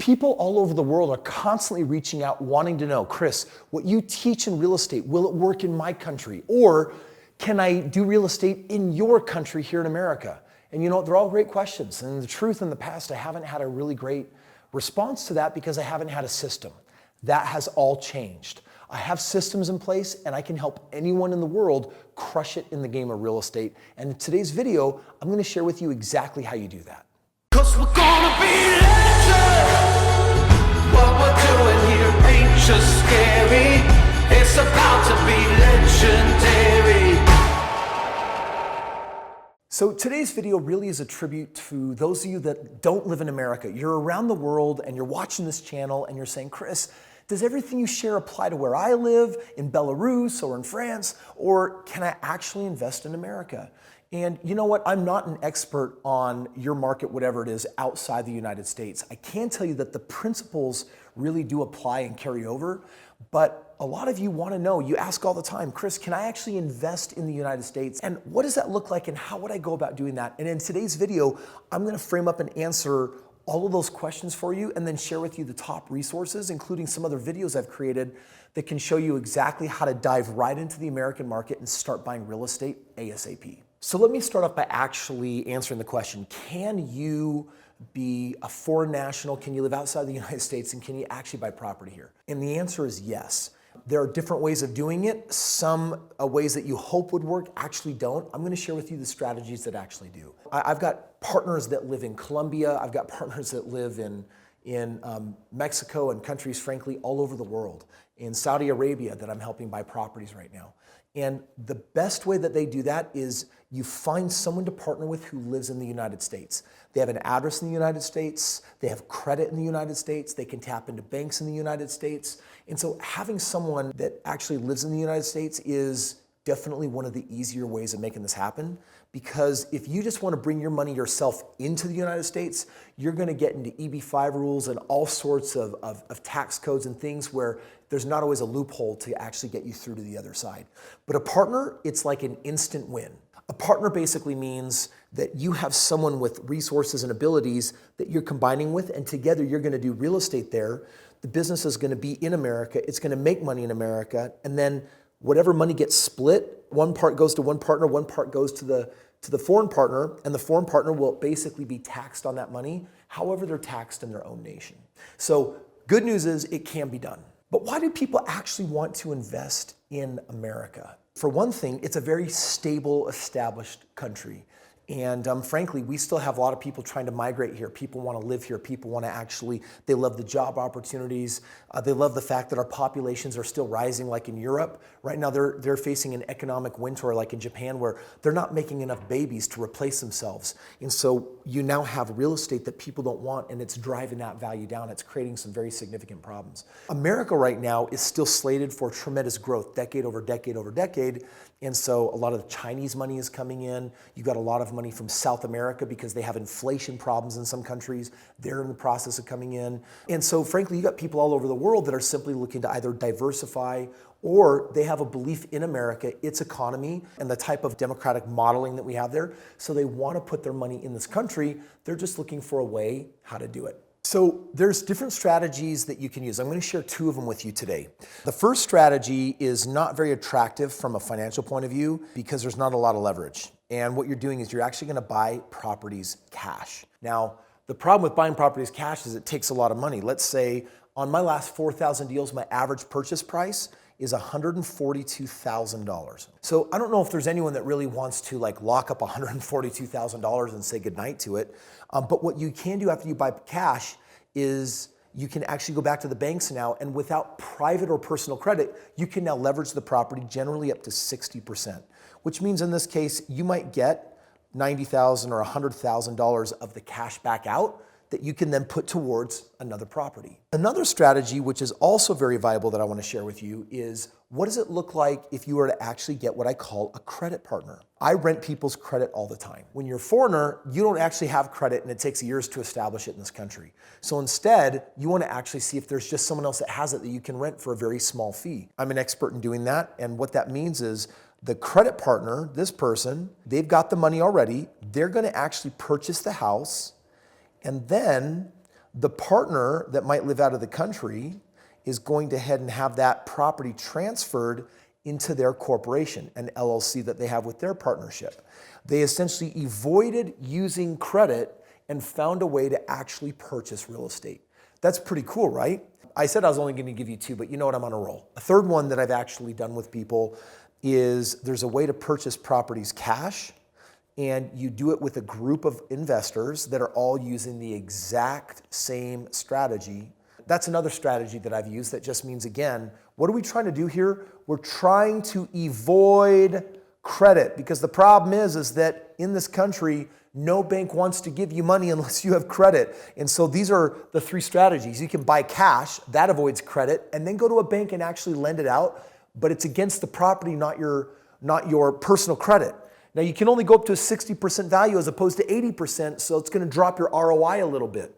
People all over the world are constantly reaching out wanting to know, Kris, what you teach in real estate, will it work in my country? Or can I do real estate in your country here in America? And you know what, they're all great questions. And the truth, in the past, I haven't had a really great response to that because I haven't had a system. That has all changed. I have systems in place and I can help anyone in the world crush it in the game of real estate. And in today's video, I'm gonna share with you exactly how you do that. 'Cause we're gonna be legends. What we're doing here ain't just scary. It's about to be legendary. So today's video really is a tribute to those of you that don't live in America. You're around the world and you're watching this channel and you're saying, Kris, does everything you share apply to where I live, in Belarus or in France, or can I actually invest in America? And you know what, I'm not an expert on your market, whatever it is, outside the United States. I can tell you that the principles really do apply and carry over, but a lot of you want to know, you ask all the time, Kris, can I actually invest in the United States? And what does that look like and how would I go about doing that? And in today's video, I'm going to frame up and answer all of those questions for you and then share with you the top resources, including some other videos I've created that can show you exactly how to dive right into the American market and start buying real estate ASAP. So let me start off by actually answering the question, can you be a foreign national? Can you live outside the United States and can you actually buy property here? And the answer is yes. There are different ways of doing it. Some ways that you hope would work actually don't. I'm going to share with you the strategies that actually do. I've got partners that live in Colombia. I've got partners that live in Mexico and countries, frankly, all over the world. In Saudi Arabia that I'm helping buy properties right now. And the best way that they do that is you find someone to partner with who lives in the United States. They have an address in the United States, they have credit in the United States, they can tap into banks in the United States. And so having someone that actually lives in the United States is definitely one of the easier ways of making this happen. Because if you just want to bring your money yourself into the United States, you're going to get into EB-5 rules and all sorts of tax codes and things where there's not always a loophole to actually get you through to the other side. But a partner, it's like an instant win. A partner basically means that you have someone with resources and abilities that you're combining with, and together you're going to do real estate there. The business is going to be in America. It's going to make money in America. And then whatever money gets split, one part goes to one partner, one part goes to the foreign partner, and the foreign partner will basically be taxed on that money, however they're taxed in their own nation. So good news is it can be done. But why do people actually want to invest in America? For one thing, it's a very stable, established country. And frankly, we still have a lot of people trying to migrate here. People want to live here. People want to actually, they love the job opportunities. They love the fact that our populations are still rising like in Europe. Right now, they're facing an economic winter like in Japan where they're not making enough babies to replace themselves. And so you now have real estate that people don't want and it's driving that value down. It's creating some very significant problems. America right now is still slated for tremendous growth, decade over decade over decade. And so a lot of the Chinese money is coming in. You've got a lot of money from South America because they have inflation problems in some countries. They're in the process of coming in. And so frankly, you got people all over the world that are simply looking to either diversify or they have a belief in America, its economy, and the type of democratic modeling that we have there. So they want to put their money in this country. They're just looking for a way how to do it. So there's different strategies that you can use. I'm going to share two of them with you today. The first strategy is not very attractive from a financial point of view because there's not a lot of leverage. And what you're doing is you're actually going to buy properties cash. Now, the problem with buying properties cash is it takes a lot of money. Let's say on my last 4,000 deals, my average purchase price is $142,000. So I don't know if there's anyone that really wants to like lock up $142,000 and say goodnight to it. But what you can do after you buy cash is you can actually go back to the banks now, and without private or personal credit, you can now leverage the property generally up to 60%, which means in this case, you might get $90,000 or $100,000 of the cash back out that you can then put towards another property. Another strategy, which is also very viable that I want to share with you, is what does it look like if you were to actually get what I call a credit partner? I rent people's credit all the time. When you're a foreigner, you don't actually have credit and it takes years to establish it in this country. So instead, you want to actually see if there's just someone else that has it that you can rent for a very small fee. I'm an expert in doing that, and what that means is the credit partner, this person, they've got the money already. They're going to actually purchase the house, and then The partner that might live out of the country is going to head and have that property transferred into their corporation, an LLC that they have with their partnership. They essentially avoided using credit and found a way to actually purchase real estate. That's pretty cool, right? I said I was only going to give you two, but you know what? I'm on a roll. A third one that I've actually done with people is there's a way to purchase properties cash, and you do it with a group of investors that are all using the exact same strategy. That's another strategy that I've used that just means, again, what are we trying to do here? We're trying to avoid credit, because the problem is that in this country, no bank wants to give you money unless you have credit. And so these are the three strategies. You can buy cash, that avoids credit, and then go to a bank and actually lend it out, but it's against the property, not your personal credit. Now you can only go up to a 60% value as opposed to 80%, so it's going to drop your ROI a little bit.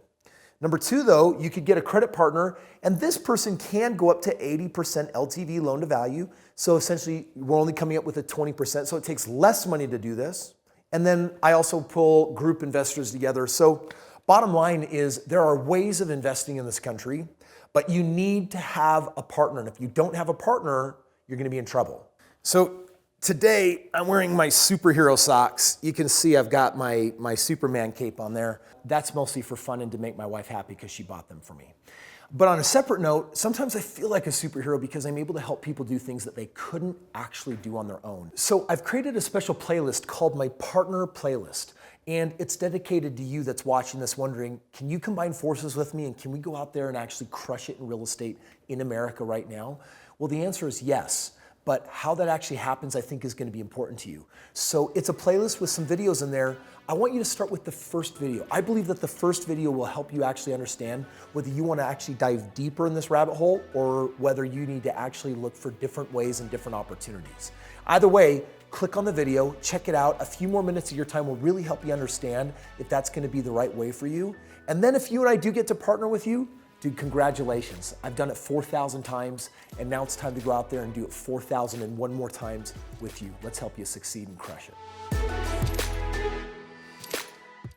Number two, though, you could get a credit partner, and this person can go up to 80% LTV loan to value. So essentially, we're only coming up with a 20%, so it takes less money to do this. And then I also pull group investors together. So bottom line is there are ways of investing in this country, but you need to have a partner. And if you don't have a partner, you're going to be in trouble. So today, I'm wearing my superhero socks. You can see I've got my Superman cape on there. That's mostly for fun and to make my wife happy because she bought them for me. But on a separate note, sometimes I feel like a superhero because I'm able to help people do things that they couldn't actually do on their own. So I've created a special playlist called my Partner Playlist. And it's dedicated to you that's watching this wondering, can you combine forces with me and can we go out there and actually crush it in real estate in America right now? Well, the answer is yes. But how that actually happens, I think, is going to be important to you. So it's a playlist with some videos in there. I want you to start with the first video. I believe that the first video will help you actually understand whether you want to actually dive deeper in this rabbit hole or whether you need to actually look for different ways and different opportunities. Either way, click on the video, check it out. A few more minutes of your time will really help you understand if that's going to be the right way for you. And then if you and I do get to partner with you, dude, congratulations. I've done it 4,000 times, and now it's time to go out there and do it 4,001 more times with you. Let's help you succeed and crush it.